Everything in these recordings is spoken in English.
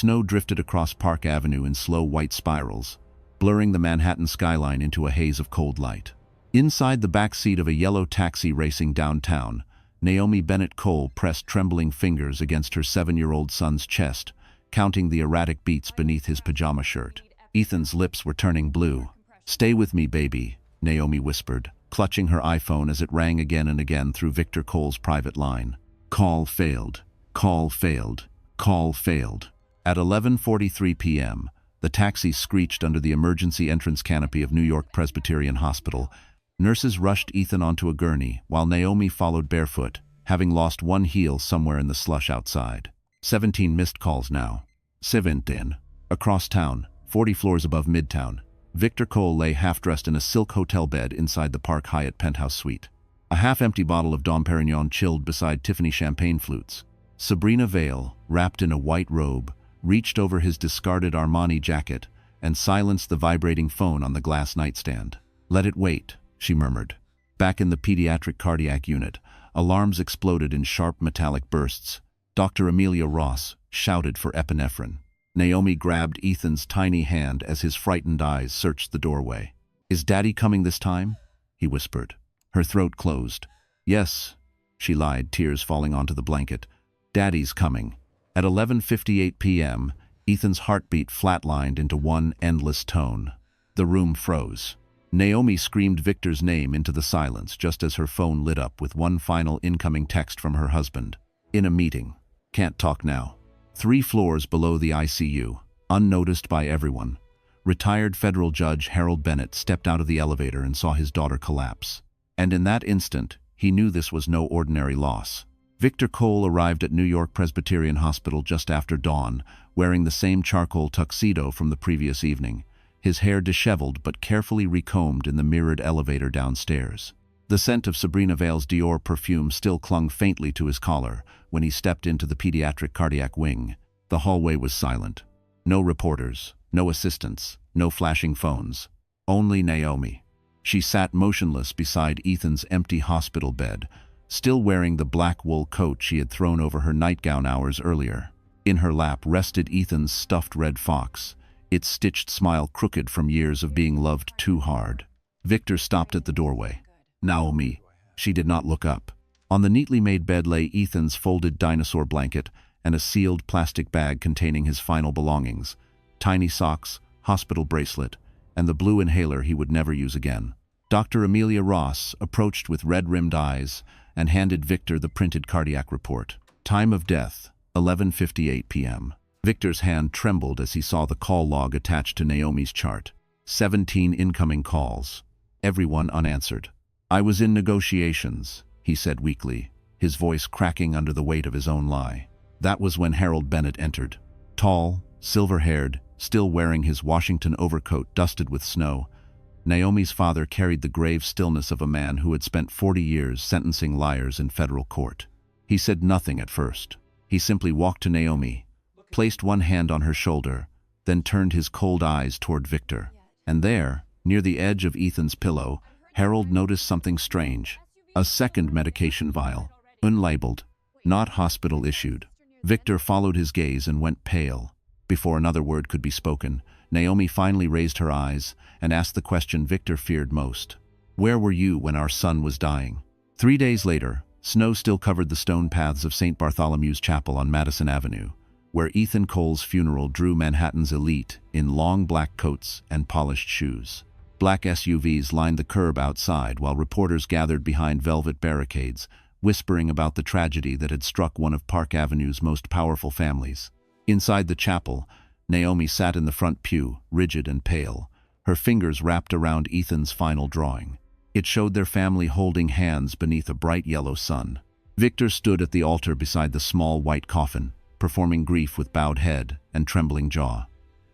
Snow drifted across Park Avenue in slow white spirals, blurring the Manhattan skyline into a haze of cold light. Inside the back seat of a yellow taxi racing downtown, Naomi Bennett Cole pressed trembling fingers against her 7-year-old son's chest, counting the erratic beats beneath his pajama shirt. Ethan's lips were turning blue. "Stay with me, baby," Naomi whispered, clutching her iPhone as it rang again and again through Victor Cole's private line. Call failed. Call failed. Call failed. At 11:43 p.m., the taxi screeched under the emergency entrance canopy of New York Presbyterian Hospital. Nurses rushed Ethan onto a gurney, while Naomi followed barefoot, having lost one heel somewhere in the slush outside. 17 missed calls now. 17. Across town, 40 floors above Midtown, Victor Cole lay half-dressed in a silk hotel bed inside the Park Hyatt penthouse suite. A half-empty bottle of Dom Perignon chilled beside Tiffany champagne flutes. Sabrina Vale, wrapped in a white robe, reached over his discarded Armani jacket and silenced the vibrating phone on the glass nightstand. "Let it wait," she murmured. Back in the pediatric cardiac unit, alarms exploded in sharp metallic bursts. Dr. Amelia Ross shouted for epinephrine. Naomi grabbed Ethan's tiny hand as his frightened eyes searched the doorway. "Is Daddy coming this time?" he whispered. Her throat closed. "Yes," she lied, tears falling onto the blanket. "Daddy's coming." At 11:58 p.m., Ethan's heartbeat flatlined into one endless tone. The room froze. Naomi screamed Victor's name into the silence just as her phone lit up with one final incoming text from her husband. "In a meeting. Can't talk now." 3 floors below the ICU, unnoticed by everyone, retired federal judge Harold Bennett stepped out of the elevator and saw his daughter collapse. And in that instant, he knew this was no ordinary loss. Victor Cole arrived at New York Presbyterian Hospital just after dawn, wearing the same charcoal tuxedo from the previous evening, his hair disheveled but carefully recombed in the mirrored elevator downstairs. The scent of Sabrina Vale's Dior perfume still clung faintly to his collar when he stepped into the pediatric cardiac wing. The hallway was silent. No reporters, no assistants, no flashing phones. Only Naomi. She sat motionless beside Ethan's empty hospital bed, still wearing the black wool coat she had thrown over her nightgown hours earlier. In her lap rested Ethan's stuffed red fox, its stitched smile crooked from years of being loved too hard. Victor stopped at the doorway. "Naomi." She did not look up. On the neatly made bed lay Ethan's folded dinosaur blanket and a sealed plastic bag containing his final belongings, tiny socks, hospital bracelet, and the blue inhaler he would never use again. Dr. Amelia Ross approached with red-rimmed eyes and handed Victor the printed cardiac report. Time of death, 11:58 p.m. Victor's hand trembled as he saw the call log attached to Naomi's chart. 17 incoming calls, everyone unanswered. "I was in negotiations," he said weakly, his voice cracking under the weight of his own lie. That was when Harold Bennett entered. Tall, silver-haired, still wearing his Washington overcoat dusted with snow, Naomi's father carried the grave stillness of a man who had spent 40 years sentencing liars in federal court. He said nothing at first. He simply walked to Naomi, placed one hand on her shoulder, then turned his cold eyes toward Victor. And there, near the edge of Ethan's pillow, Harold noticed something strange. A second medication vial, unlabeled, not hospital-issued. Victor followed his gaze and went pale. Before another word could be spoken, Naomi finally raised her eyes and asked the question Victor feared most. "Where were you when our son was dying?" 3 days later, snow still covered the stone paths of St. Bartholomew's Chapel on Madison Avenue, where Ethan Cole's funeral drew Manhattan's elite in long black coats and polished shoes. Black SUVs lined the curb outside while reporters gathered behind velvet barricades, whispering about the tragedy that had struck one of Park Avenue's most powerful families. Inside the chapel, Naomi sat in the front pew, rigid and pale, her fingers wrapped around Ethan's final drawing. It showed their family holding hands beneath a bright yellow sun. Victor stood at the altar beside the small white coffin, performing grief with bowed head and trembling jaw.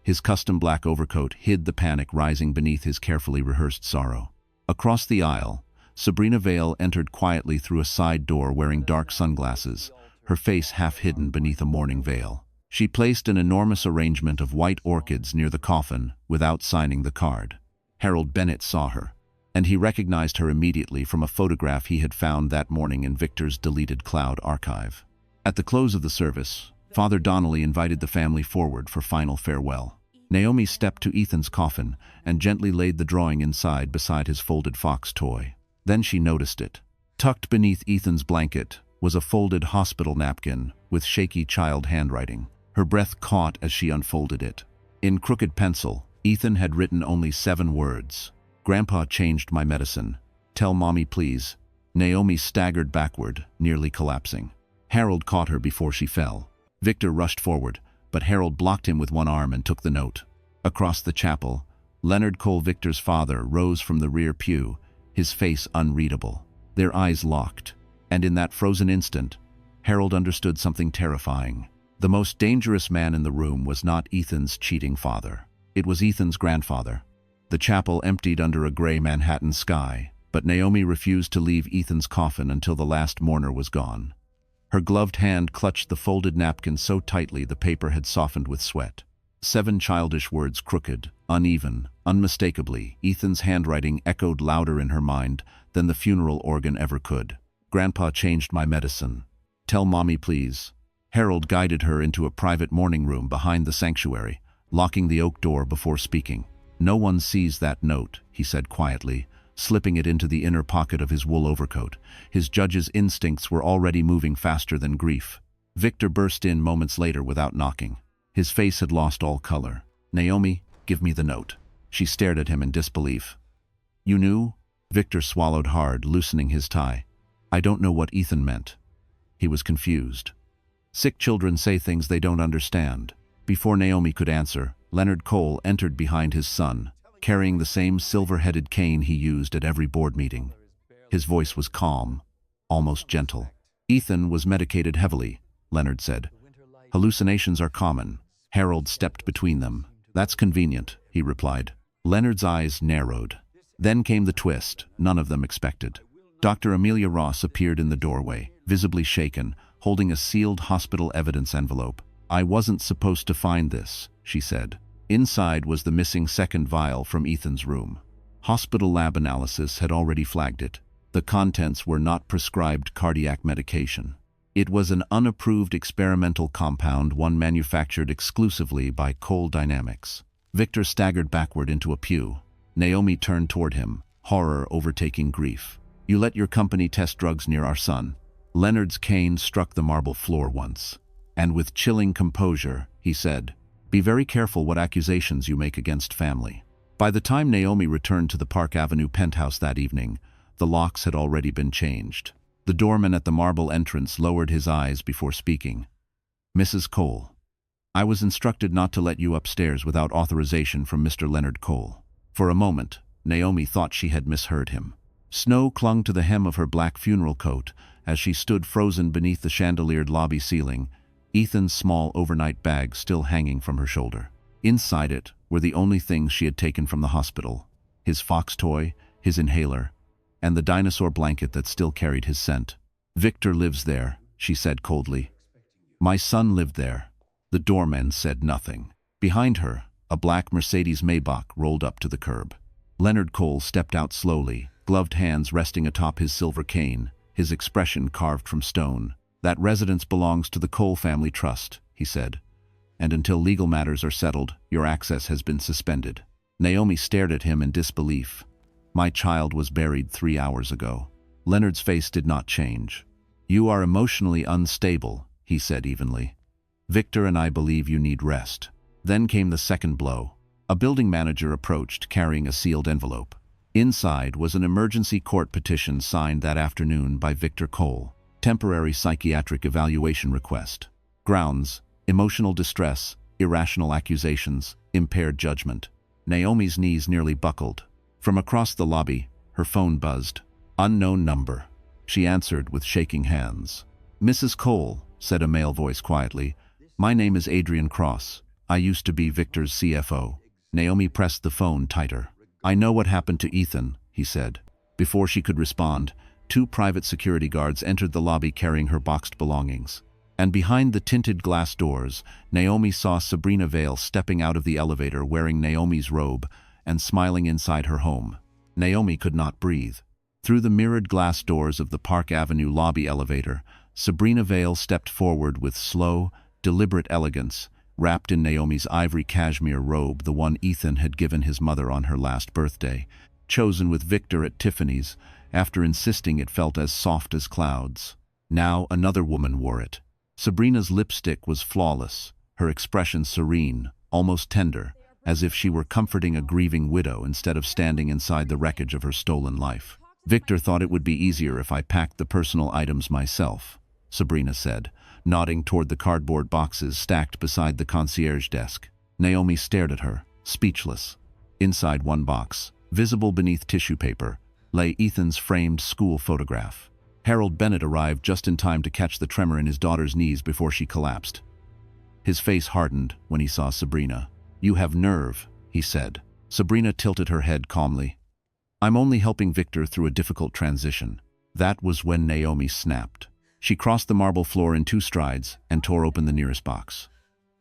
His custom black overcoat hid the panic rising beneath his carefully rehearsed sorrow. Across the aisle, Sabrina Vale entered quietly through a side door wearing dark sunglasses, her face half hidden beneath a mourning veil. She placed an enormous arrangement of white orchids near the coffin without signing the card. Harold Bennett saw her, and he recognized her immediately from a photograph he had found that morning in Victor's deleted cloud archive. At the close of the service, Father Donnelly invited the family forward for final farewell. Naomi stepped to Ethan's coffin and gently laid the drawing inside beside his folded fox toy. Then she noticed it. Tucked beneath Ethan's blanket was a folded hospital napkin with shaky child handwriting. Her breath caught as she unfolded it. In crooked pencil, Ethan had written only 7 words. "Grandpa changed my medicine. Tell Mommy please." Naomi staggered backward, nearly collapsing. Harold caught her before she fell. Victor rushed forward, but Harold blocked him with one arm and took the note. Across the chapel, Leonard Cole, Victor's father, rose from the rear pew, his face unreadable. Their eyes locked, and in that frozen instant, Harold understood something terrifying. The most dangerous man in the room was not Ethan's cheating father. It was Ethan's grandfather. The chapel emptied under a gray Manhattan sky, but Naomi refused to leave Ethan's coffin until the last mourner was gone. Her gloved hand clutched the folded napkin so tightly the paper had softened with sweat. 7 childish words, crooked, uneven, unmistakably. Ethan's handwriting echoed louder in her mind than the funeral organ ever could. "Grandpa changed my medicine. Tell Mommy please." Harold guided her into a private mourning room behind the sanctuary, locking the oak door before speaking. "No one sees that note," he said quietly, slipping it into the inner pocket of his wool overcoat. His judge's instincts were already moving faster than grief. Victor burst in moments later without knocking. His face had lost all color. "Naomi, give me the note." She stared at him in disbelief. "You knew?" Victor swallowed hard, loosening his tie. "I don't know what Ethan meant." He was confused. Sick children say things they don't understand. Before Naomi could answer, Leonard Cole entered behind his son, carrying the same silver-headed cane he used at every board meeting. His voice was calm, almost gentle. "Ethan was medicated heavily," Leonard said. "Hallucinations are common." Harold stepped between them. "That's convenient," he replied. Leonard's eyes narrowed. Then came the twist, none of them expected. Dr. Amelia Ross appeared in the doorway, visibly shaken, holding a sealed hospital evidence envelope. "I wasn't supposed to find this," she said. Inside was the missing second vial from Ethan's room. Hospital lab analysis had already flagged it. The contents were not prescribed cardiac medication. It was an unapproved experimental compound, one manufactured exclusively by Cole Dynamics. Victor staggered backward into a pew. Naomi turned toward him, horror overtaking grief. "You let your company test drugs near our son." Leonard's cane struck the marble floor once. And with chilling composure, he said, "Be very careful what accusations you make against family." By the time Naomi returned to the Park Avenue penthouse that evening, the locks had already been changed. The doorman at the marble entrance lowered his eyes before speaking. "Mrs. Cole, I was instructed not to let you upstairs without authorization from Mr. Leonard Cole." For a moment, Naomi thought she had misheard him. Snow clung to the hem of her black funeral coat as she stood frozen beneath the chandeliered lobby ceiling, Ethan's small overnight bag still hanging from her shoulder. Inside it were the only things she had taken from the hospital: his fox toy, his inhaler, and the dinosaur blanket that still carried his scent. "Victor lives there," she said coldly. "My son lived there." The doorman said nothing. Behind her, a black Mercedes Maybach rolled up to the curb. Leonard Cole stepped out slowly, gloved hands resting atop his silver cane, his expression carved from stone. "That residence belongs to the Cole Family Trust," he said. "And until legal matters are settled, your access has been suspended." Naomi stared at him in disbelief. "My child was buried 3 hours ago." Leonard's face did not change. "You are emotionally unstable," he said evenly. "Victor and I believe you need rest." Then came the second blow. A building manager approached, carrying a sealed envelope. Inside was an emergency court petition signed that afternoon by Victor Cole. Temporary psychiatric evaluation request. Grounds: emotional distress, irrational accusations, impaired judgment. Naomi's knees nearly buckled. From across the lobby, her phone buzzed. "Unknown number." She answered with shaking hands. "Mrs. Cole," said a male voice quietly, "my name is Adrian Cross. I used to be Victor's CFO." Naomi pressed the phone tighter. "I know what happened to Ethan," he said. Before she could respond, 2 private security guards entered the lobby carrying her boxed belongings. And behind the tinted glass doors, Naomi saw Sabrina Vale stepping out of the elevator wearing Naomi's robe and smiling inside her home. Naomi could not breathe. Through the mirrored glass doors of the Park Avenue lobby elevator, Sabrina Vale stepped forward with slow, deliberate elegance, wrapped in Naomi's ivory cashmere robe, the one Ethan had given his mother on her last birthday, chosen with Victor at Tiffany's, after insisting it felt as soft as clouds. Now another woman wore it. Sabrina's lipstick was flawless, her expression serene, almost tender, as if she were comforting a grieving widow instead of standing inside the wreckage of her stolen life. Victor thought it would be easier if I packed the personal items myself, Sabrina said, nodding toward the cardboard boxes stacked beside the concierge desk. Naomi stared at her, speechless. Inside one box, visible beneath tissue paper, lay Ethan's framed school photograph. Harold Bennett arrived just in time to catch the tremor in his daughter's knees before she collapsed. His face hardened when he saw Sabrina. "You have nerve," he said. Sabrina tilted her head calmly. "I'm only helping Victor through a difficult transition." That was when Naomi snapped. She crossed the marble floor in 2 strides and tore open the nearest box.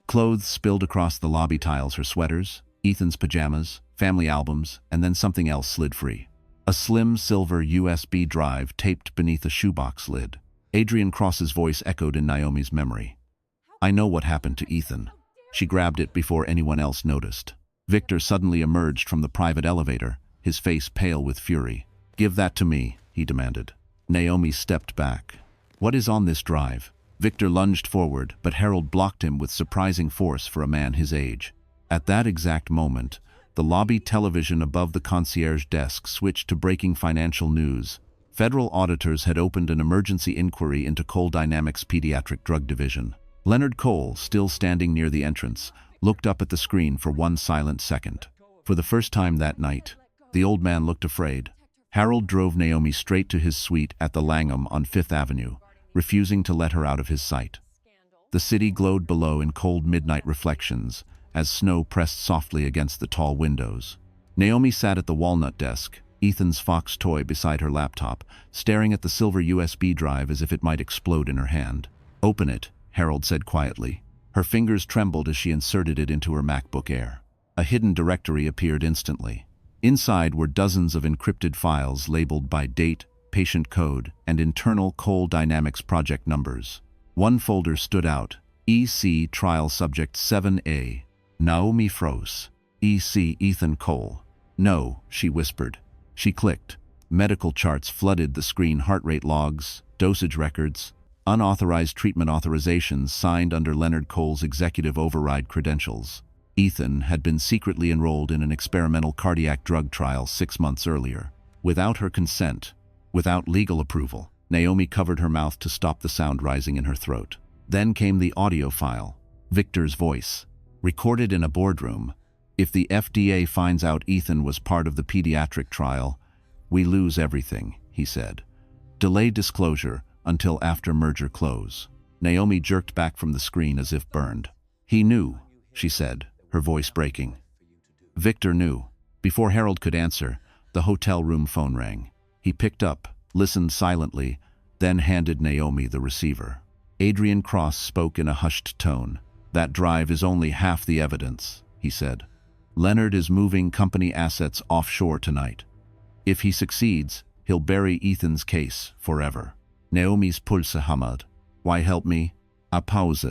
Clothes spilled across the lobby tiles, her sweaters, Ethan's pajamas, family albums, and then something else slid free. A slim silver USB drive taped beneath a shoebox lid. Adrian Cross's voice echoed in Naomi's memory. "I know what happened to Ethan." She grabbed it before anyone else noticed. Victor suddenly emerged from the private elevator, his face pale with fury. "Give that to me," he demanded. Naomi stepped back. "What is on this drive?" Victor lunged forward, but Harold blocked him with surprising force for a man his age. At that exact moment, the lobby television above the concierge desk switched to breaking financial news. Federal auditors had opened an emergency inquiry into Cole Dynamics' pediatric drug division. Leonard Cole, still standing near the entrance, looked up at the screen for one silent second. For the first time that night, the old man looked afraid. Harold drove Naomi straight to his suite at the Langham on 5th Avenue, refusing to let her out of his sight. The city glowed below in cold midnight reflections, as snow pressed softly against the tall windows. Naomi sat at the walnut desk, Ethan's Fox toy beside her laptop, staring at the silver USB drive as if it might explode in her hand. "Open it," Harold said quietly. Her fingers trembled as she inserted it into her MacBook Air. A hidden directory appeared instantly. Inside were dozens of encrypted files labeled by date, patient code, and internal Cole Dynamics project numbers. One folder stood out, EC Trial Subject 7A. Naomi froze. EC Ethan Cole. "No," she whispered. She clicked. Medical charts flooded the screen, heart rate logs, dosage records, unauthorized treatment authorizations signed under Leonard Cole's executive override credentials. Ethan had been secretly enrolled in an experimental cardiac drug trial 6 months earlier. Without her consent, without legal approval, Naomi covered her mouth to stop the sound rising in her throat. Then came the audio file. Victor's voice. Recorded in a boardroom. "If the FDA finds out Ethan was part of the pediatric trial, we lose everything," he said. "Delay disclosure until after merger close." Naomi jerked back from the screen as if burned. "He knew," she said, her voice breaking. Victor knew. Before Harold could answer, the hotel room phone rang. He picked up, listened silently, then handed Naomi the receiver. Adrian Cross spoke in a hushed tone. "That drive is only half the evidence," he said. "Leonard is moving company assets offshore tonight. If he succeeds, he'll bury Ethan's case forever." Naomi's pulse hammered. "Why help me?" "A pause."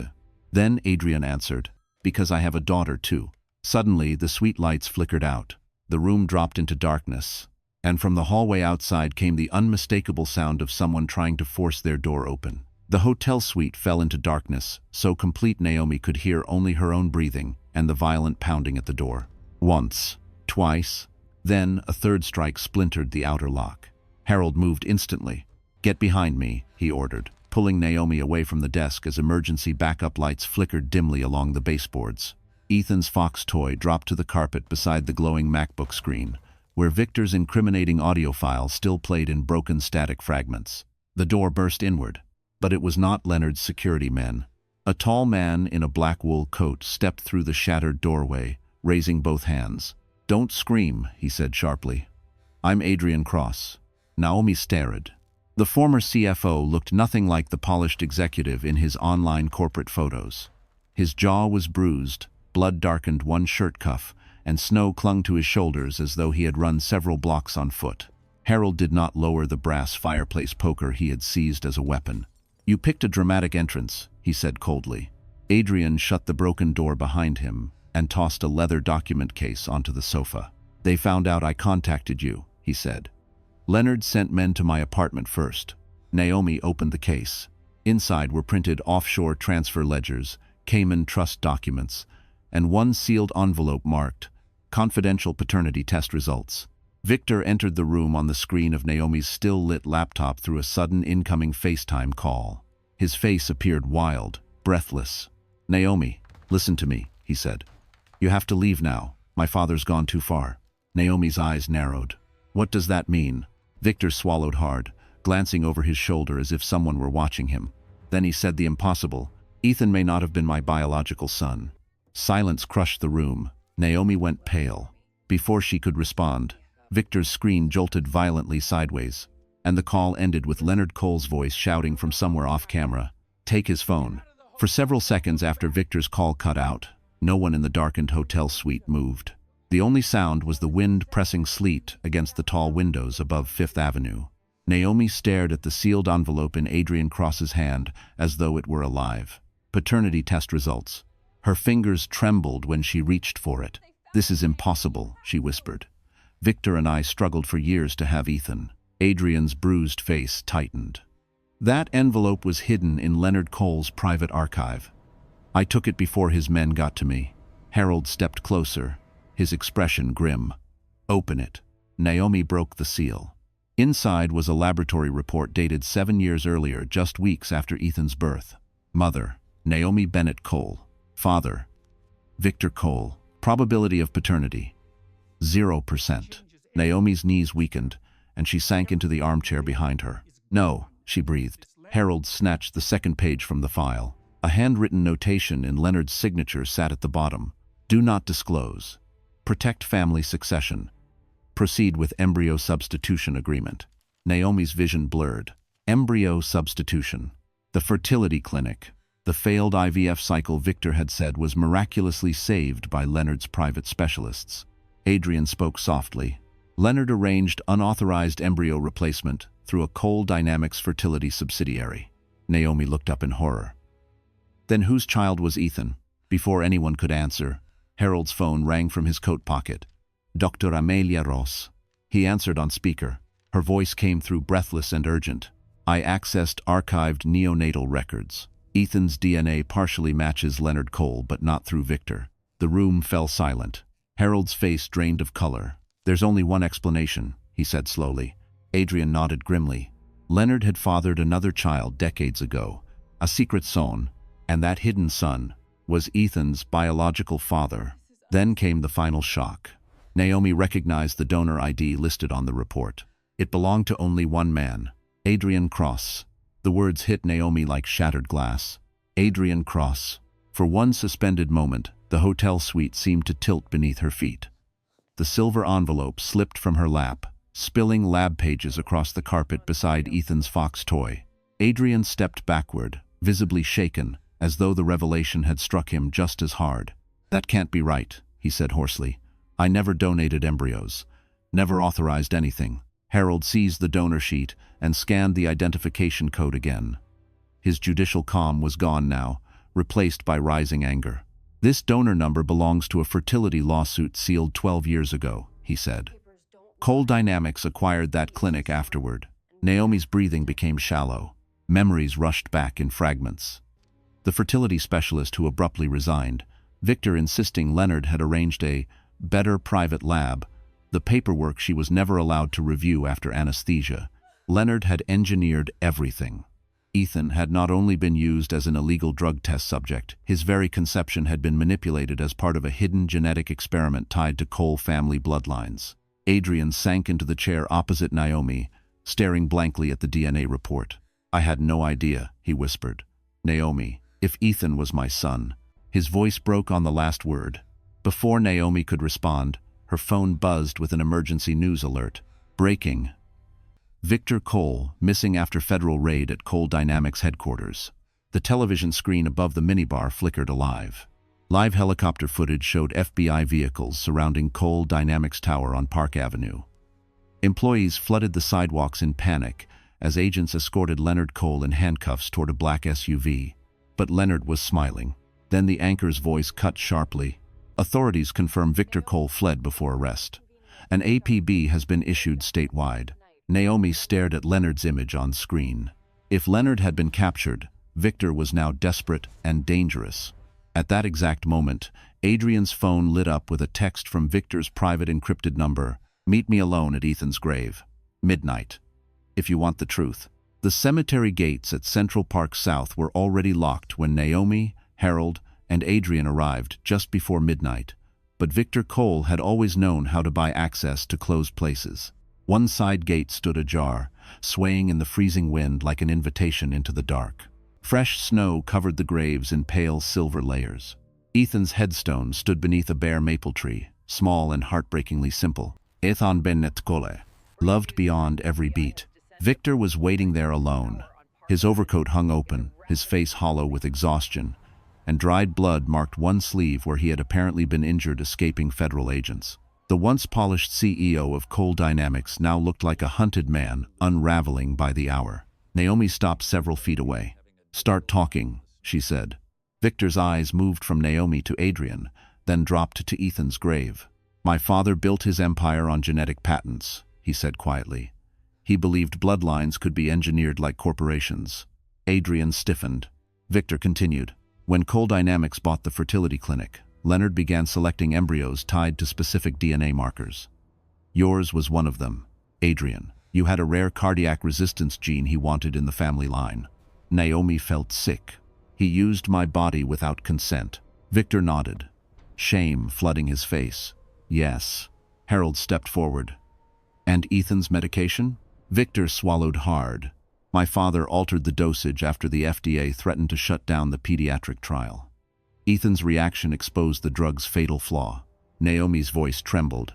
Then Adrian answered, "Because I have a daughter too." Suddenly, the sweet lights flickered out. The room dropped into darkness, and from the hallway outside came the unmistakable sound of someone trying to force their door open. The hotel suite fell into darkness, so complete Naomi could hear only her own breathing and the violent pounding at the door. Once, twice, then a third strike splintered the outer lock. Harold moved instantly. "Get behind me," he ordered, pulling Naomi away from the desk as emergency backup lights flickered dimly along the baseboards. Ethan's Fox toy dropped to the carpet beside the glowing MacBook screen, where Victor's incriminating audio file still played in broken static fragments. The door burst inward. But it was not Leonard's security men. A tall man in a black wool coat stepped through the shattered doorway, raising both hands. "Don't scream," he said sharply. "I'm Adrian Cross." Naomi stared. The former CFO looked nothing like the polished executive in his online corporate photos. His jaw was bruised, blood darkened one shirt cuff, and snow clung to his shoulders as though he had run several blocks on foot. Harold did not lower the brass fireplace poker he had seized as a weapon. "You picked a dramatic entrance," he said coldly. Adrian shut the broken door behind him and tossed a leather document case onto the sofa. "They found out I contacted you," he said. "Leonard sent men to my apartment first." Naomi opened the case. Inside were printed offshore transfer ledgers, Cayman trust documents, and one sealed envelope marked "Confidential Paternity Test Results." Victor entered the room on the screen of Naomi's still-lit laptop through a sudden incoming FaceTime call. His face appeared wild, breathless. "Naomi, listen to me," he said. "You have to leave now. My father's gone too far." Naomi's eyes narrowed. "What does that mean?" Victor swallowed hard, glancing over his shoulder as if someone were watching him. Then he said the impossible. "Ethan may not have been my biological son." Silence crushed the room. Naomi went pale. Before she could respond, Victor's screen jolted violently sideways, and the call ended with Leonard Cole's voice shouting from somewhere off-camera, "Take his phone." For several seconds after Victor's call cut out, no one in the darkened hotel suite moved. The only sound was the wind pressing sleet against the tall windows above Fifth Avenue. Naomi stared at the sealed envelope in Adrian Cross's hand as though it were alive. Paternity test results. Her fingers trembled when she reached for it. "This is impossible," she whispered. "Victor and I struggled for years to have Ethan." Adrian's bruised face tightened. "That envelope was hidden in Leonard Cole's private archive. I took it before his men got to me." Harold stepped closer, his expression grim. "Open it." Naomi broke the seal. Inside was a laboratory report dated 7 years earlier, just weeks after Ethan's birth. Mother, Naomi Bennett Cole. Father, Victor Cole. Probability of paternity, 0%. Naomi's knees weakened, and she sank into the armchair behind her. "No," she breathed. Harold snatched the second page from the file. A handwritten notation in Leonard's signature sat at the bottom. "Do not disclose. Protect family succession. Proceed with embryo substitution agreement." Naomi's vision blurred. Embryo substitution. The fertility clinic. The failed IVF cycle Victor had said was miraculously saved by Leonard's private specialists. Adrian spoke softly. "Leonard arranged unauthorized embryo replacement through a Cole Dynamics fertility subsidiary." Naomi looked up in horror. "Then whose child was Ethan?" Before anyone could answer, Harold's phone rang from his coat pocket. "Dr. Amelia Ross." He answered on speaker. Her voice came through breathless and urgent. "I accessed archived neonatal records. Ethan's DNA partially matches Leonard Cole, but not through Victor." The room fell silent. Harold's face drained of color. "There's only one explanation," he said slowly. Adrian nodded grimly. "Leonard had fathered another child decades ago, a secret son, and that hidden son was Ethan's biological father." Then came the final shock. Naomi recognized the donor ID listed on the report. It belonged to only one man, Adrian Cross. The words hit Naomi like shattered glass. Adrian Cross. For one suspended moment, the hotel suite seemed to tilt beneath her feet. The silver envelope slipped from her lap, spilling lab pages across the carpet beside Ethan's fox toy. Adrian stepped backward, visibly shaken, as though the revelation had struck him just as hard. "That can't be right," he said hoarsely. "I never donated embryos. Never authorized anything." Harold seized the donor sheet and scanned the identification code again. His judicial calm was gone now, replaced by rising anger. "This donor number belongs to a fertility lawsuit sealed 12 years ago," he said. "Cole Dynamics acquired that clinic afterward." Naomi's breathing became shallow. Memories rushed back in fragments. The fertility specialist who abruptly resigned, Victor insisting Leonard had arranged a better private lab, the paperwork she was never allowed to review after anesthesia. Leonard had engineered everything. Ethan had not only been used as an illegal drug test subject, his very conception had been manipulated as part of a hidden genetic experiment tied to Cole family bloodlines. Adrian sank into the chair opposite Naomi, staring blankly at the DNA report. "I had no idea," he whispered. "Naomi, if Ethan was my son." His voice broke on the last word. Before Naomi could respond, her phone buzzed with an emergency news alert. "Breaking. Victor Cole, missing after federal raid at Cole Dynamics headquarters." The television screen above the minibar flickered alive. Live helicopter footage showed FBI vehicles surrounding Cole Dynamics Tower on Park Avenue. Employees flooded the sidewalks in panic as agents escorted Leonard Cole in handcuffs toward a black SUV. But Leonard was smiling. Then the anchor's voice cut sharply. Authorities confirm Victor Cole fled before arrest. An APB has been issued statewide. Naomi stared at Leonard's image on screen. If Leonard had been captured, Victor was now desperate and dangerous. At that exact moment, Adrian's phone lit up with a text from Victor's private encrypted number. "Meet me alone at Ethan's grave. Midnight. If you want the truth." The cemetery gates at Central Park South were already locked when Naomi, Harold, and Adrian arrived just before midnight. But Victor Cole had always known how to buy access to closed places. One side gate stood ajar, swaying in the freezing wind like an invitation into the dark. Fresh snow covered the graves in pale silver layers. Ethan's headstone stood beneath a bare maple tree, small and heartbreakingly simple. Ethan Bennett Cole, loved beyond every beat. Victor was waiting there alone. His overcoat hung open, his face hollow with exhaustion, and dried blood marked one sleeve where he had apparently been injured escaping federal agents. The once polished CEO of Cole Dynamics now looked like a hunted man, unraveling by the hour. Naomi stopped several feet away. "Start talking," she said. Victor's eyes moved from Naomi to Adrian, then dropped to Ethan's grave. "My father built his empire on genetic patents," he said quietly. "He believed bloodlines could be engineered like corporations." Adrian stiffened. Victor continued. "When Cole Dynamics bought the fertility clinic, Leonard began selecting embryos tied to specific DNA markers. Yours was one of them, Adrian. You had a rare cardiac resistance gene he wanted in the family line." Naomi felt sick. "He used my body without consent." Victor nodded, shame flooding his face. "Yes." Harold stepped forward. "And Ethan's medication?" Victor swallowed hard. "My father altered the dosage after the FDA threatened to shut down the pediatric trial. Ethan's reaction exposed the drug's fatal flaw." Naomi's voice trembled.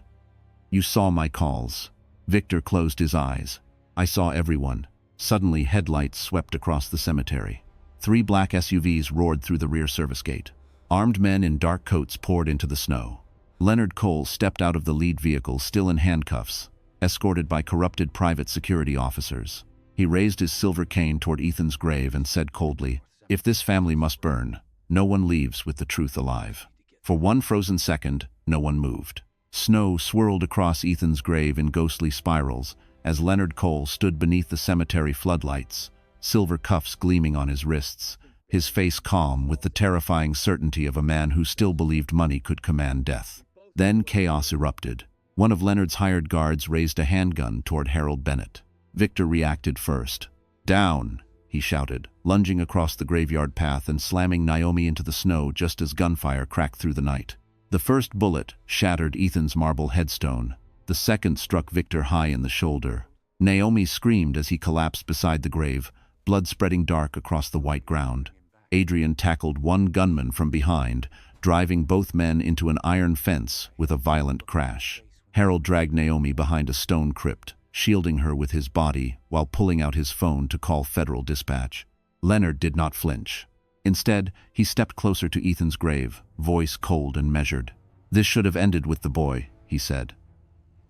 "You saw my calls." Victor closed his eyes. "I saw everyone." Suddenly, headlights swept across the cemetery. 3 black SUVs roared through the rear service gate. Armed men in dark coats poured into the snow. Leonard Cole stepped out of the lead vehicle, still in handcuffs, escorted by corrupted private security officers. He raised his silver cane toward Ethan's grave and said coldly, "If this family must burn, no one leaves with the truth alive." For one frozen second, no one moved. Snow swirled across Ethan's grave in ghostly spirals as Leonard Cole stood beneath the cemetery floodlights, silver cuffs gleaming on his wrists, his face calm with the terrifying certainty of a man who still believed money could command death. Then chaos erupted. One of Leonard's hired guards raised a handgun toward Harold Bennett. Victor reacted first. "Down!" he shouted, lunging across the graveyard path and slamming Naomi into the snow just as gunfire cracked through the night. The first bullet shattered Ethan's marble headstone. The second struck Victor high in the shoulder. Naomi screamed as he collapsed beside the grave, blood spreading dark across the white ground. Adrian tackled one gunman from behind, driving both men into an iron fence with a violent crash. Harold dragged Naomi behind a stone crypt, shielding her with his body while pulling out his phone to call federal dispatch. Leonard did not flinch. Instead, he stepped closer to Ethan's grave, voice cold and measured. "This should have ended with the boy," he said.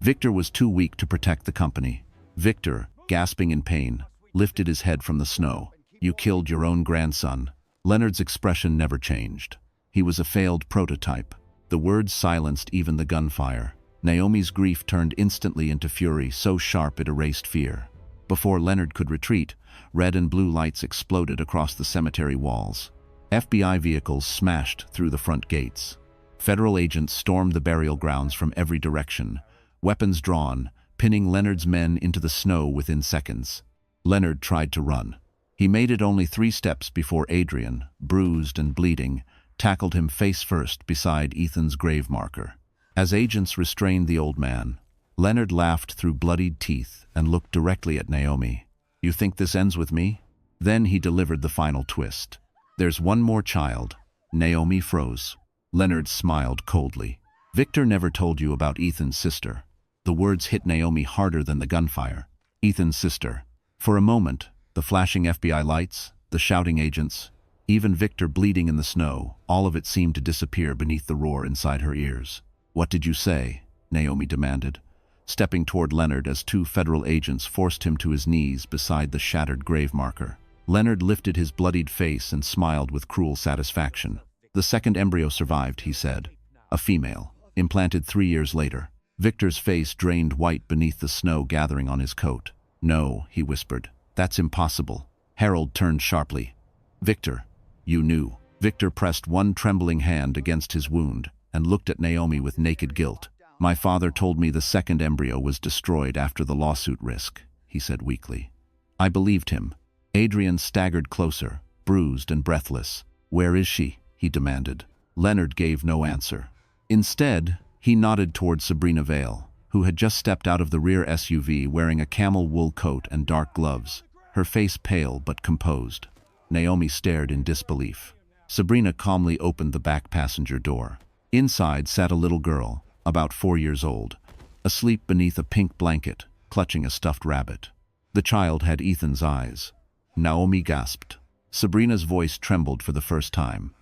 Victor was too weak to protect the company. Victor, gasping in pain, lifted his head from the snow. "You killed your own grandson." Leonard's expression never changed. He was a failed prototype. The words silenced even the gunfire. Naomi's grief turned instantly into fury, so sharp it erased fear. Before Leonard could retreat, red and blue lights exploded across the cemetery walls. FBI vehicles smashed through the front gates. Federal agents stormed the burial grounds from every direction, weapons drawn, pinning Leonard's men into the snow within seconds. Leonard tried to run. He made it only 3 steps before Adrian, bruised and bleeding, tackled him face first beside Ethan's grave marker. As agents restrained the old man, Leonard laughed through bloodied teeth and looked directly at Naomi. "You think this ends with me?" Then he delivered the final twist. "There's one more child." Naomi froze. Leonard smiled coldly. "Victor never told you about Ethan's sister." The words hit Naomi harder than the gunfire. Ethan's sister. For a moment, the flashing FBI lights, the shouting agents, even Victor bleeding in the snow, all of it seemed to disappear beneath the roar inside her ears. "What did you say?" Naomi demanded, stepping toward Leonard as 2 federal agents forced him to his knees beside the shattered grave marker. Leonard lifted his bloodied face and smiled with cruel satisfaction. The second embryo survived, he said. A female, implanted 3 years later. Victor's face drained white beneath the snow gathering on his coat. No, he whispered. That's impossible. Harold turned sharply. Victor, you knew. Victor pressed one trembling hand against his wound and looked at Naomi with naked guilt. My father told me the second embryo was destroyed after the lawsuit risk, he said weakly. I believed him. Adrian staggered closer, bruised and breathless. Where is she? He demanded. Leonard gave no answer. Instead, he nodded toward Sabrina Vale, who had just stepped out of the rear SUV wearing a camel wool coat and dark gloves, her face pale but composed. Naomi stared in disbelief. Sabrina calmly opened the back passenger door. Inside sat a little girl, about 4 years old, asleep beneath a pink blanket, clutching a stuffed rabbit. The child had Ethan's eyes. Naomi gasped. Sabrina's voice trembled for the first time.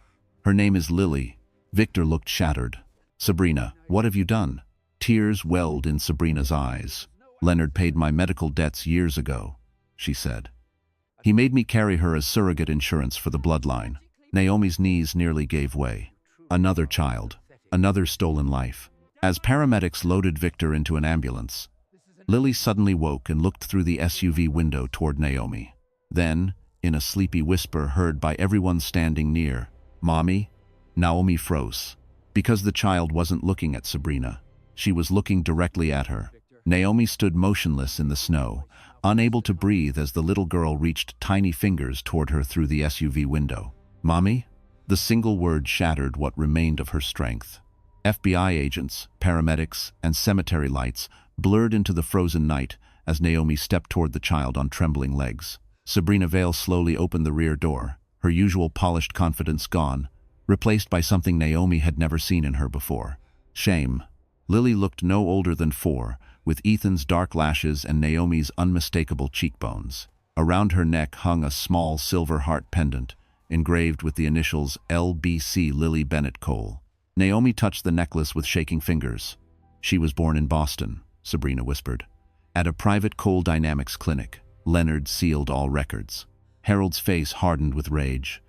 Her name is Lily. Victor looked shattered. Sabrina, what have you done? Tears welled in Sabrina's eyes. Leonard paid my medical debts years ago, she said. He made me carry her as surrogate insurance for the bloodline. Naomi's knees nearly gave way. Another child, another stolen life. As paramedics loaded Victor into an ambulance, Lily suddenly woke and looked through the SUV window toward Naomi. Then, in a sleepy whisper heard by everyone standing near, Mommy? Naomi froze. Because the child wasn't looking at Sabrina. She was looking directly at her. Naomi stood motionless in the snow, unable to breathe as the little girl reached tiny fingers toward her through the SUV window. Mommy? The single word shattered what remained of her strength. FBI agents, paramedics, and cemetery lights blurred into the frozen night as Naomi stepped toward the child on trembling legs. Sabrina Vale slowly opened the rear door, her usual polished confidence gone, replaced by something Naomi had never seen in her before. Shame. Lily looked no older than 4, with Ethan's dark lashes and Naomi's unmistakable cheekbones. Around her neck hung a small silver heart pendant, engraved with the initials LBC Lily Bennett Cole. Naomi touched the necklace with shaking fingers. She was born in Boston, Sabrina whispered. At a private Cole Dynamics clinic, Leonard sealed all records. Harold's face hardened with rage.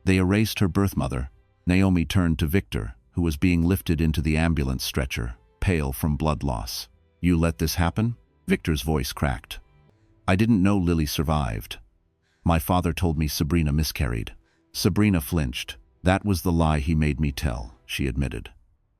They erased her birth mother. Naomi turned to Victor, who was being lifted into the ambulance stretcher, pale from blood loss. You let this happen? Victor's voice cracked. I didn't know Lily survived. My father told me Sabrina miscarried. Sabrina flinched. That was the lie he made me tell, she admitted.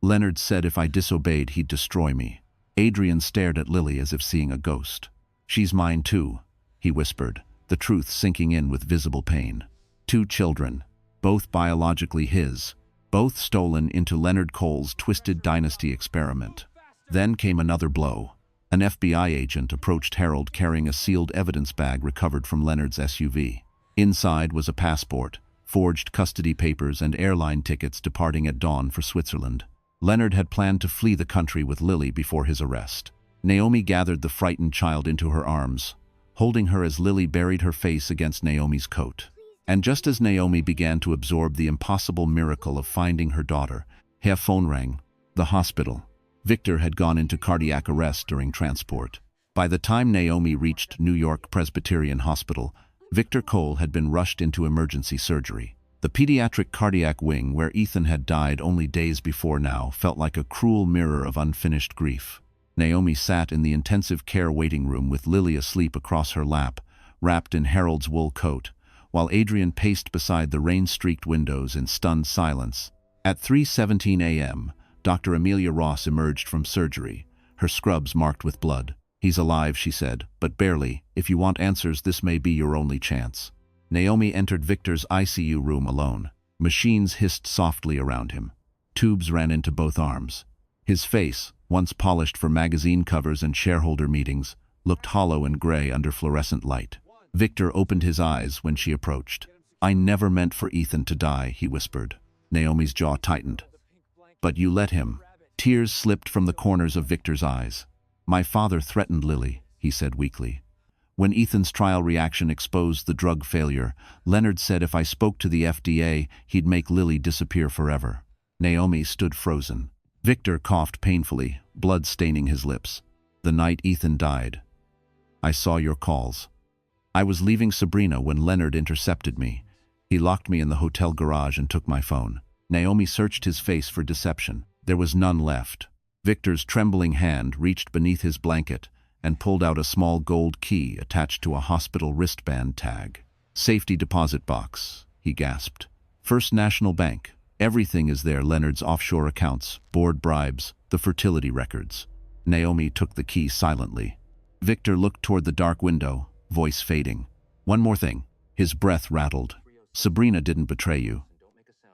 Leonard said if I disobeyed, he'd destroy me. Adrian stared at Lily as if seeing a ghost. She's mine too, he whispered, the truth sinking in with visible pain. 2 children, both biologically his, both stolen into Leonard Cole's twisted dynasty experiment. Then came another blow. An FBI agent approached Harold carrying a sealed evidence bag recovered from Leonard's SUV. Inside was a passport, forged custody papers and airline tickets departing at dawn for Switzerland. Leonard had planned to flee the country with Lily before his arrest. Naomi gathered the frightened child into her arms, holding her as Lily buried her face against Naomi's coat. And just as Naomi began to absorb the impossible miracle of finding her daughter, her phone rang. The hospital. Victor had gone into cardiac arrest during transport. By the time Naomi reached New York Presbyterian Hospital, Victor Cole had been rushed into emergency surgery. The pediatric cardiac wing where Ethan had died only days before now felt like a cruel mirror of unfinished grief. Naomi sat in the intensive care waiting room with Lily asleep across her lap, wrapped in Harold's wool coat, while Adrian paced beside the rain-streaked windows in stunned silence. At 3:17 a.m., Dr. Amelia Ross emerged from surgery, her scrubs marked with blood. He's alive, she said, but barely. If you want answers, this may be your only chance. Naomi entered Victor's ICU room alone. Machines hissed softly around him. Tubes ran into both arms. His face, once polished for magazine covers and shareholder meetings, looked hollow and gray under fluorescent light. Victor opened his eyes when she approached. I never meant for Ethan to die, he whispered. Naomi's jaw tightened. But you let him. Tears slipped from the corners of Victor's eyes. My father threatened Lily, he said weakly. When Ethan's trial reaction exposed the drug failure, Leonard said if I spoke to the FDA, he'd make Lily disappear forever. Naomi stood frozen. Victor coughed painfully, blood staining his lips. The night Ethan died. I saw your calls. I was leaving Sabrina when Leonard intercepted me. He locked me in the hotel garage and took my phone. Naomi searched his face for deception. There was none left. Victor's trembling hand reached beneath his blanket and pulled out a small gold key attached to a hospital wristband tag. "Safety deposit box," he gasped. "First National Bank. Everything is there: Leonard's offshore accounts, board bribes, the fertility records." Naomi took the key silently. Victor looked toward the dark window, voice fading. "One more thing." His breath rattled. "Sabrina didn't betray you.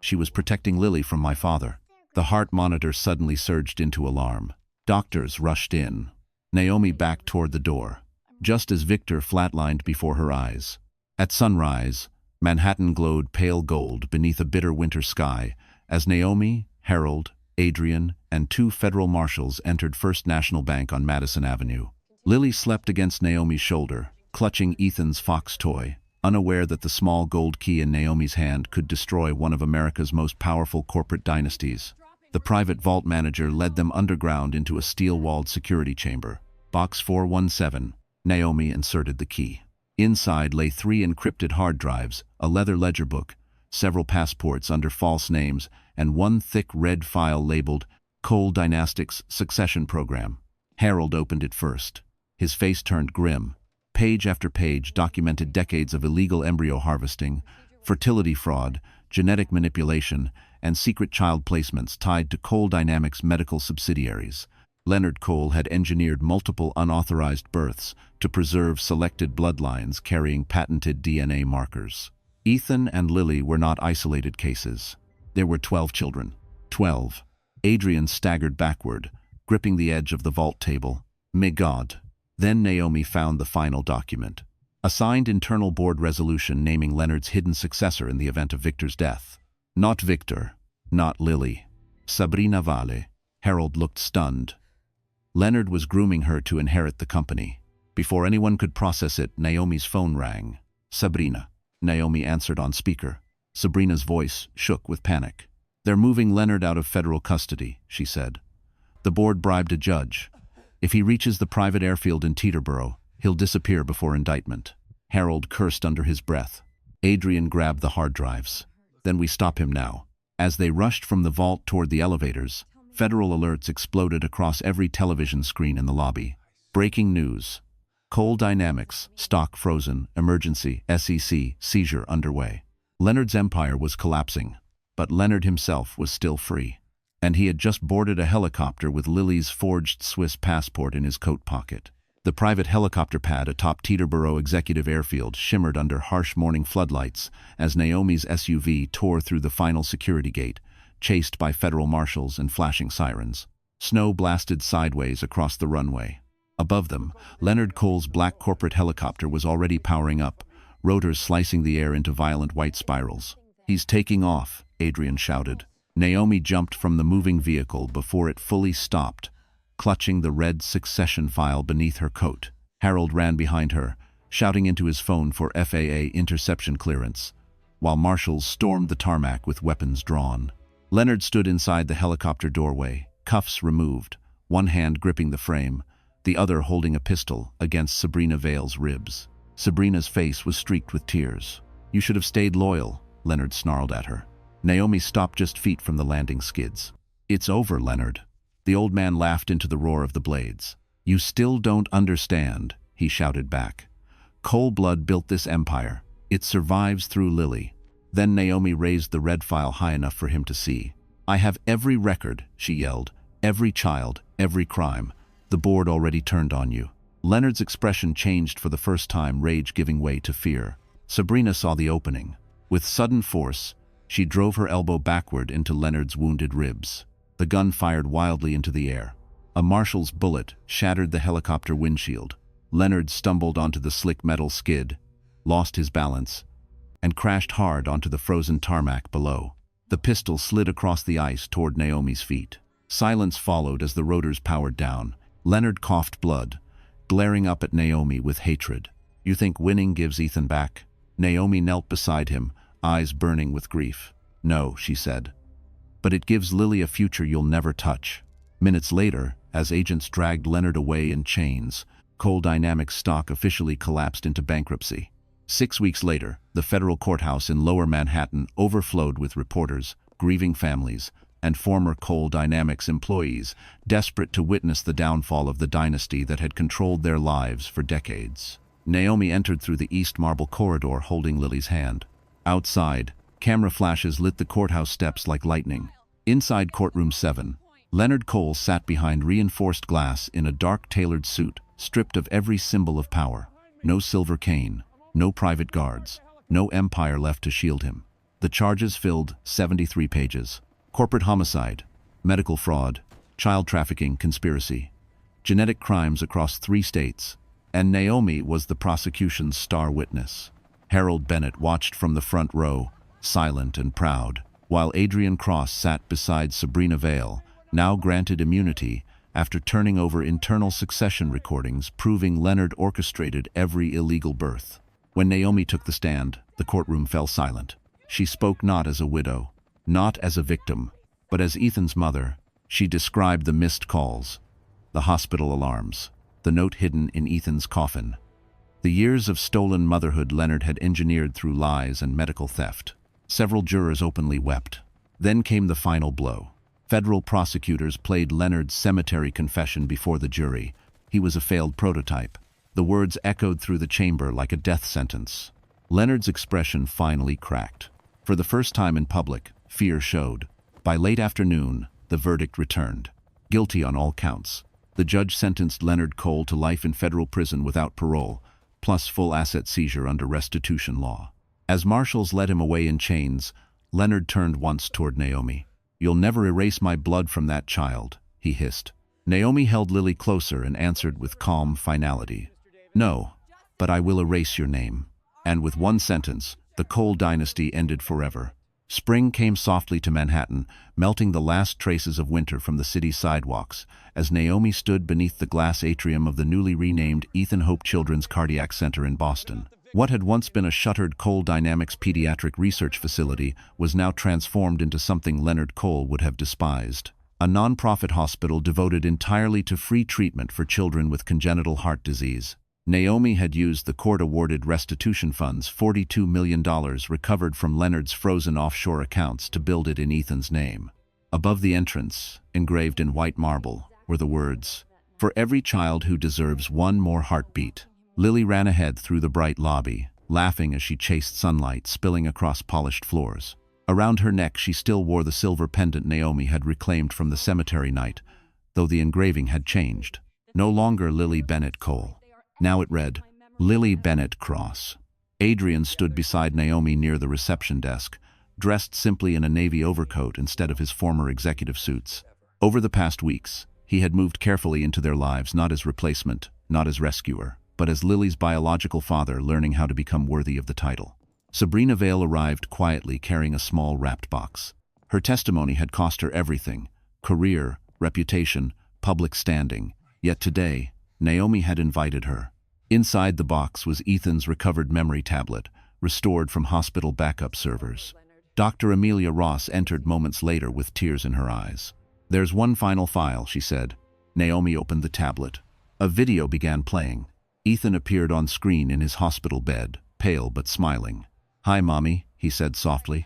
She was protecting Lily from my father." The heart monitor suddenly surged into alarm. Doctors rushed in. Naomi backed toward the door, just as Victor flatlined before her eyes. At sunrise, Manhattan glowed pale gold beneath a bitter winter sky as Naomi, Harold, Adrian, and 2 federal marshals entered First National Bank on Madison Avenue. Lily slept against Naomi's shoulder, clutching Ethan's fox toy, unaware that the small gold key in Naomi's hand could destroy one of America's most powerful corporate dynasties. The private vault manager led them underground into a steel-walled security chamber. Box 417. Naomi inserted the key. Inside lay 3 encrypted hard drives, a leather ledger book, several passports under false names, and 1 thick red file labeled Cole Dynastics Succession Program. Harold opened it first. His face turned grim. Page after page documented decades of illegal embryo harvesting, fertility fraud, genetic manipulation, and secret child placements tied to Cole Dynamics medical subsidiaries. Leonard Cole had engineered multiple unauthorized births to preserve selected bloodlines carrying patented DNA markers. Ethan and Lily were not isolated cases. There were 12 children. 12. Adrian staggered backward, gripping the edge of the vault table. "May God." Then Naomi found the final document. A signed internal board resolution naming Leonard's hidden successor in the event of Victor's death. Not Victor, not Lily. Sabrina Vale. Harold looked stunned. Leonard was grooming her to inherit the company. Before anyone could process it, Naomi's phone rang. "Sabrina." Naomi answered on speaker. Sabrina's voice shook with panic. "They're moving Leonard out of federal custody," she said. "The board bribed a judge. If he reaches the private airfield in Teterboro, he'll disappear before indictment." Harold cursed under his breath. Adrian grabbed the hard drives. "Then we stop him now." As they rushed from the vault toward the elevators, federal alerts exploded across every television screen in the lobby. Breaking news. Cole Dynamics, stock frozen, emergency, SEC, seizure underway. Leonard's empire was collapsing, but Leonard himself was still free. And he had just boarded a helicopter with Lily's forged Swiss passport in his coat pocket. The private helicopter pad atop Teterboro Executive Airfield shimmered under harsh morning floodlights as Naomi's SUV tore through the final security gate, chased by federal marshals and flashing sirens. Snow blasted sideways across the runway. Above them, Leonard Cole's black corporate helicopter was already powering up, rotors slicing the air into violent white spirals. "He's taking off," Adrian shouted. Naomi jumped from the moving vehicle before it fully stopped, clutching the red succession file beneath her coat. Harold ran behind her, shouting into his phone for FAA interception clearance, while marshals stormed the tarmac with weapons drawn. Leonard stood inside the helicopter doorway, cuffs removed, one hand gripping the frame, the other holding a pistol against Sabrina Vale's ribs. Sabrina's face was streaked with tears. "You should have stayed loyal," Leonard snarled at her. Naomi stopped just feet from the landing skids. "It's over, Leonard." The old man laughed into the roar of the blades. "You still don't understand," he shouted back. "Cole blood built this empire. It survives through Lily." Then Naomi raised the red file high enough for him to see. "I have every record," she yelled. "Every child, every crime. The board already turned on you." Leonard's expression changed for the first time, rage giving way to fear. Sabrina saw the opening. With sudden force, she drove her elbow backward into Leonard's wounded ribs. The gun fired wildly into the air. A marshal's bullet shattered the helicopter windshield. Leonard stumbled onto the slick metal skid, lost his balance, and crashed hard onto the frozen tarmac below. The pistol slid across the ice toward Naomi's feet. Silence followed as the rotors powered down. Leonard coughed blood, glaring up at Naomi with hatred. "You think winning gives Ethan back?" Naomi knelt beside him, eyes burning with grief. "No," she said. "But it gives Lily a future you'll never touch." Minutes later, as agents dragged Leonard away in chains, Cole Dynamics stock officially collapsed into bankruptcy. 6 weeks later, the federal courthouse in Lower Manhattan overflowed with reporters, grieving families, and former Cole Dynamics employees desperate to witness the downfall of the dynasty that had controlled their lives for decades. Naomi entered through the East Marble corridor holding Lily's hand. Outside, camera flashes lit the courthouse steps like lightning. Inside courtroom 7, Leonard Cole sat behind reinforced glass in a dark tailored suit, stripped of every symbol of power. No silver cane, no private guards, no empire left to shield him. The charges filled 73 pages. Corporate homicide, medical fraud, child trafficking conspiracy, genetic crimes across 3 states, and Naomi was the prosecution's star witness. Harold Bennett watched from the front row, silent and proud, while Adrian Cross sat beside Sabrina Vale, now granted immunity after turning over internal succession recordings proving Leonard orchestrated every illegal birth. When Naomi took the stand, the courtroom fell silent. She spoke not as a widow, not as a victim, but as Ethan's mother. She described the missed calls, the hospital alarms, the note hidden in Ethan's coffin. The years of stolen motherhood Leonard had engineered through lies and medical theft. Several jurors openly wept. Then came the final blow. Federal prosecutors played Leonard's cemetery confession before the jury. He was a failed prototype. The words echoed through the chamber like a death sentence. Leonard's expression finally cracked. For the first time in public, fear showed. By late afternoon, the verdict returned. Guilty on all counts. The judge sentenced Leonard Cole to life in federal prison without parole, plus full asset seizure under restitution law. As marshals led him away in chains, Leonard turned once toward Naomi. "You'll never erase my blood from that child," he hissed. Naomi held Lily closer and answered with calm finality. "No, but I will erase your name." And with one sentence, the Cole dynasty ended forever. Spring came softly to Manhattan, melting the last traces of winter from the city's sidewalks, as Naomi stood beneath the glass atrium of the newly renamed Ethan Hope Children's Cardiac Center in Boston. What had once been a shuttered Cole Dynamics pediatric research facility was now transformed into something Leonard Cole would have despised. A non-profit hospital devoted entirely to free treatment for children with congenital heart disease. Naomi had used the court-awarded restitution funds, $42 million recovered from Leonard's frozen offshore accounts, to build it in Ethan's name. Above the entrance, engraved in white marble, were the words, "For every child who deserves one more heartbeat." Lily ran ahead through the bright lobby, laughing as she chased sunlight spilling across polished floors. Around her neck she still wore the silver pendant Naomi had reclaimed from the cemetery night, though the engraving had changed. No longer Lily Bennett Cole. Now it read, Lily Bennett Cross. Adrian stood beside Naomi near the reception desk, dressed simply in a navy overcoat instead of his former executive suits. Over the past weeks, he had moved carefully into their lives, not as replacement, not as rescuer, but as Lily's biological father, learning how to become worthy of the title. Sabrina Vale arrived quietly carrying a small wrapped box. Her testimony had cost her everything: career, reputation, public standing. Yet today, Naomi had invited her. Inside the box was Ethan's recovered memory tablet, restored from hospital backup servers. Dr. Amelia Ross entered moments later with tears in her eyes. "There's one final file," she said. Naomi opened the tablet. A video began playing. Ethan appeared on screen in his hospital bed, pale but smiling. "Hi, Mommy," he said softly.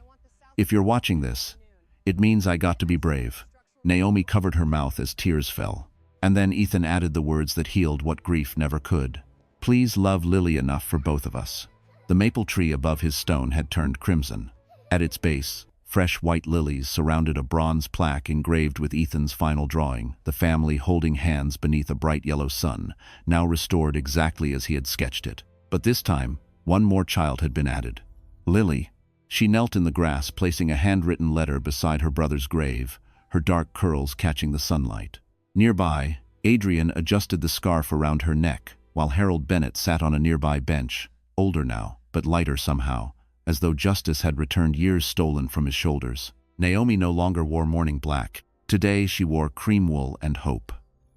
"If you're watching this, it means I got to be brave." Naomi covered her mouth as tears fell. And then Ethan added the words that healed what grief never could. "Please love Lily enough for both of us." The maple tree above his stone had turned crimson. At its base, fresh white lilies surrounded a bronze plaque engraved with Ethan's final drawing, the family holding hands beneath a bright yellow sun, now restored exactly as he had sketched it. But this time, one more child had been added. Lily. She knelt in the grass, placing a handwritten letter beside her brother's grave, her dark curls catching the sunlight. Nearby, Adrian adjusted the scarf around her neck, while Harold Bennett sat on a nearby bench, older now, but lighter somehow, as though justice had returned years stolen from his shoulders. Naomi no longer wore mourning black. Today she wore cream wool and hope.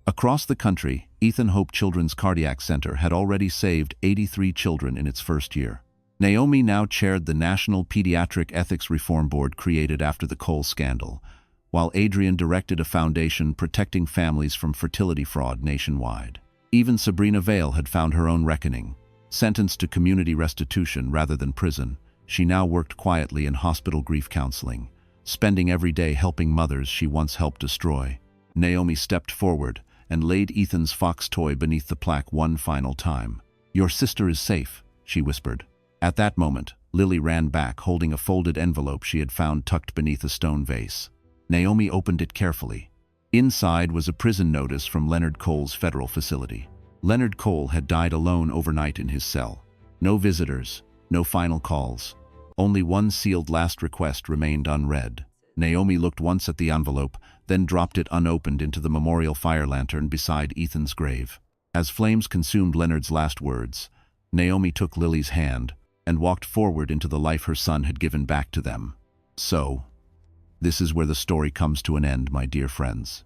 Across the country, Ethan Hope Children's Cardiac Center had already saved 83 children in its first year. Naomi now chaired the National Pediatric Ethics Reform Board created after the Cole scandal, while Adrian directed a foundation protecting families from fertility fraud nationwide. Even Sabrina Vale had found her own reckoning. Sentenced to community restitution rather than prison, she now worked quietly in hospital grief counseling, spending every day helping mothers she once helped destroy. Naomi stepped forward and laid Ethan's fox toy beneath the plaque one final time. "Your sister is safe," she whispered. At that moment, Lily ran back, holding a folded envelope she had found tucked beneath a stone vase. Naomi opened it carefully. Inside was a prison notice from Leonard Cole's federal facility. Leonard Cole had died alone overnight in his cell. No visitors, no final calls. Only one sealed last request remained unread. Naomi looked once at the envelope, then dropped it unopened into the memorial fire lantern beside Ethan's grave. As flames consumed Leonard's last words, Naomi took Lily's hand and walked forward into the life her son had given back to them. So, this is where the story comes to an end, my dear friends.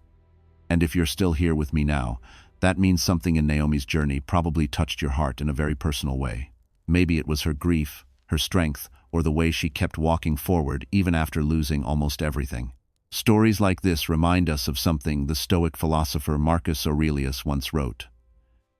And if you're still here with me now, that means something in Naomi's journey probably touched your heart in a very personal way. Maybe it was her grief, her strength, or the way she kept walking forward even after losing almost everything. Stories like this remind us of something the Stoic philosopher Marcus Aurelius once wrote.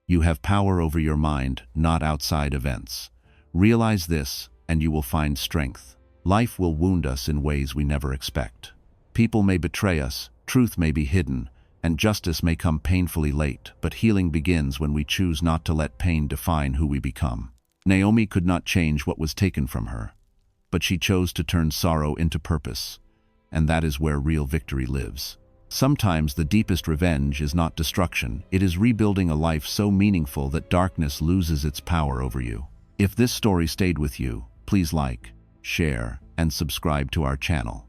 "You have power over your mind, not outside events. Realize this, and you will find strength. Life will wound us in ways we never expect. People may betray us, truth may be hidden, and justice may come painfully late, but healing begins when we choose not to let pain define who we become." Naomi could not change what was taken from her, but she chose to turn sorrow into purpose, and that is where real victory lives. Sometimes the deepest revenge is not destruction, it is rebuilding a life so meaningful that darkness loses its power over you. If this story stayed with you, please like, share, and subscribe to our channel,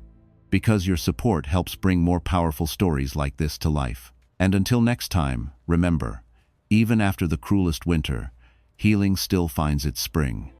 because your support helps bring more powerful stories like this to life. And until next time, remember, even after the cruelest winter, healing still finds its spring.